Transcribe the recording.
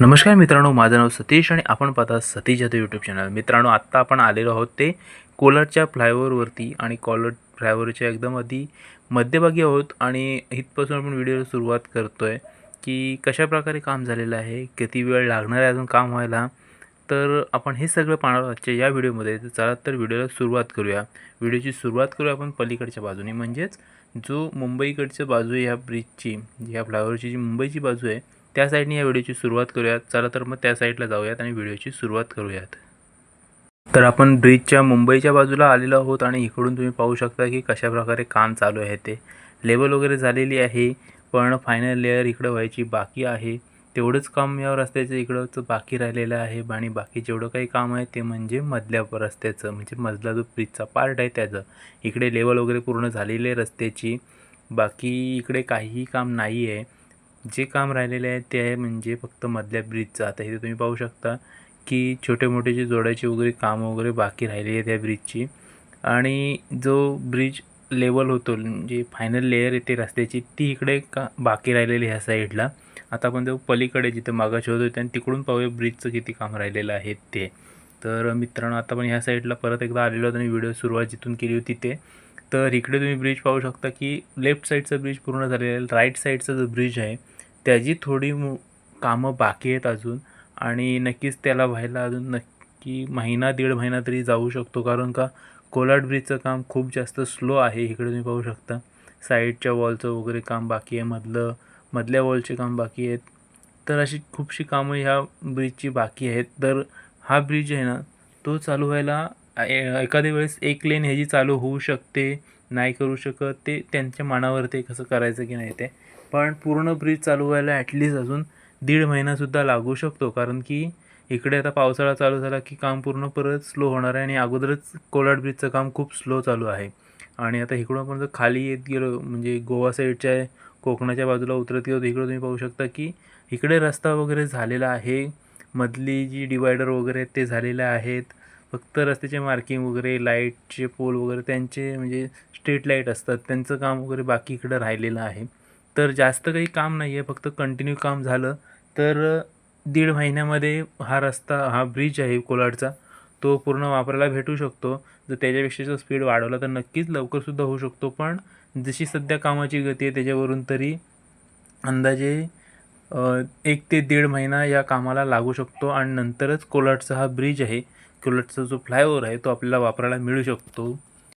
नमस्कार मित्रांनो, माझं नाव सतीश आणि आपण पाहता सतीश जाधव यूट्यूब चॅनल. मित्रांनो, आत्ता आपण आलेलो आहोत ते कोलाडच्या फ्लायओव्हरवरती आणि कोलाड फ्लायओव्हरच्या एकदम आधी मध्यभागी आहोत आणि इथपासून आपण व्हिडिओला सुरुवात करतो आहे की कशाप्रकारे काम झालेलं आहे, किती वेळ लागणार आहे अजून काम व्हायला. तर आपण हे सगळं पाहणार आहोत आजच्या या व्हिडिओमध्ये. तर चला तर व्हिडिओला सुरुवात करूया. व्हिडिओची सुरुवात करूया आपण पलीकडच्या बाजूने, म्हणजेच जो मुंबईकडची बाजू आहे ह्या ब्रिजची, ह्या फ्लायओव्हरची जी मुंबईची बाजू आहे त्या साईडने या व्हिडिओची सुरुवात करूयात. चला तर मग त्या साईडला जाऊयात आणि व्हिडिओची सुरुवात करूयात. तर आपण ब्रिजच्या मुंबईच्या बाजूला आलेलो आहोत आणि इकडून तुम्ही पाहू शकता की कशाप्रकारे काम चालू आहे. ते लेवल वगैरे झालेली आहे, पण फायनल लेअर इकडं व्हायची बाकी आहे. तेवढंच काम या रस्त्याचं इकडंचं बाकी राहिलेलं आहे आणि बाकी जेवढं काही काम आहे ते म्हणजे मधल्या रस्त्याचं, म्हणजे मधला जो ब्रिजचा पार्ट आहे त्याचं. इकडे लेवल वगैरे पूर्ण झालेली आहे रस्त्याची, बाकी इकडे काहीही काम नाही आहे. जे काम राहिलेले आहे ते आहे म्हणजे फक्त मधल्या ब्रिजचं. आता इथे तुम्ही पाहू शकता की छोटे मोठे जे जोडायचे वगैरे काम वगैरे बाकी राहिलेली आहे त्या ब्रिजची. आणि जो ब्रिज लेवल होतो, म्हणजे फायनल लेअर येते रस्त्याची, ती इकडे का बाकी राहिलेली ह्या साईडला. आता आपण जो पलीकडे जिथं मागाशी होतो आणि तिकडून पाहूया ब्रिजचं किती काम राहिलेलं आहे ते. तर मित्रांनो, आता पण ह्या साईडला परत एकदा आलेलो होतो आणि व्हिडिओ सुरुवात जिथून केली होती ते. तर इकडे तुम्ही ब्रिज पाहू शकता की लेफ्ट साईडचा ब्रिज पूर्ण झालेला आहे. राईट साईडचा जो ब्रिज आहे त्याची थोडी कामं बाकी आहेत अजून, आणि नक्कीच त्याला व्हायला अजून नक्की महिना दीड महिना तरी जाऊ शकतो. कारण का कोलाड ब्रिजचं काम खूप जास्त स्लो आहे. इकडे तुम्ही पाहू शकता साईडच्या वॉलचं वगैरे काम बाकी आहे, मधल्या वॉलचे काम बाकी आहेत. तर अशी खूपशी कामं ह्या ब्रिजची बाकी आहेत. तर हा ब्रिज आहे ना, तो चालू व्हायला एखाद्या वेळेस एक लेन ह्याची चालू होऊ शकते, नाही करू शकत, ते त्यांच्या मनावरती कसं करायचं की नाही ते. पण पूर्ण ब्रिज चालू व्हायला ॲटलिस्ट अजून दीड महिनासुद्धा लागू शकतो. कारण की इकडे आता पावसाळा चालू झाला की काम पूर्ण परत स्लो होणार आहे आणि अगोदरच कोलाड ब्रिजचं काम खूप स्लो चालू आहे. आणि आता इकडून आपण जर खाली येत गेलो, म्हणजे गोवा साईडच्या कोकणाच्या बाजूला उतरत गेलो, तर इकडं तुम्ही पाहू शकता की इकडे रस्ता वगैरे झालेला आहे. मधली जी डिवायडर वगैरे आहेत ते झालेले आहेत. फक्त रस्त्याचे मार्किंग वगैरे, लाईटचे पोल वगैरे त्यांचे, म्हणजे स्ट्रीट लाईट असतात, त्यांचं काम वगैरे बाकी इकडं राहिलेलं आहे. तर जास्त काही काम नाही आहे, फक्त कंटिन्यू काम झालं तर दीड महिन्यामध्ये हा रस्ता, हा ब्रिज आहे कोलाडचा, तो पूर्ण वापरायला भेटू शकतो. जर त्याच्यापेक्षा जर स्पीड वाढवला तर नक्कीच लवकरसुद्धा होऊ शकतो. पण जशी सध्या कामाची गती आहे त्याच्यावरून तरी अंदाजे 1 ते दीड महिना या कामाला लागू शकतो आणि नंतरच कोलाडचा हा ब्रिज आहे, कोलाडचा जो फ्लायओव्हर आहे तो आपल्याला वापरायला मिळू शकतो.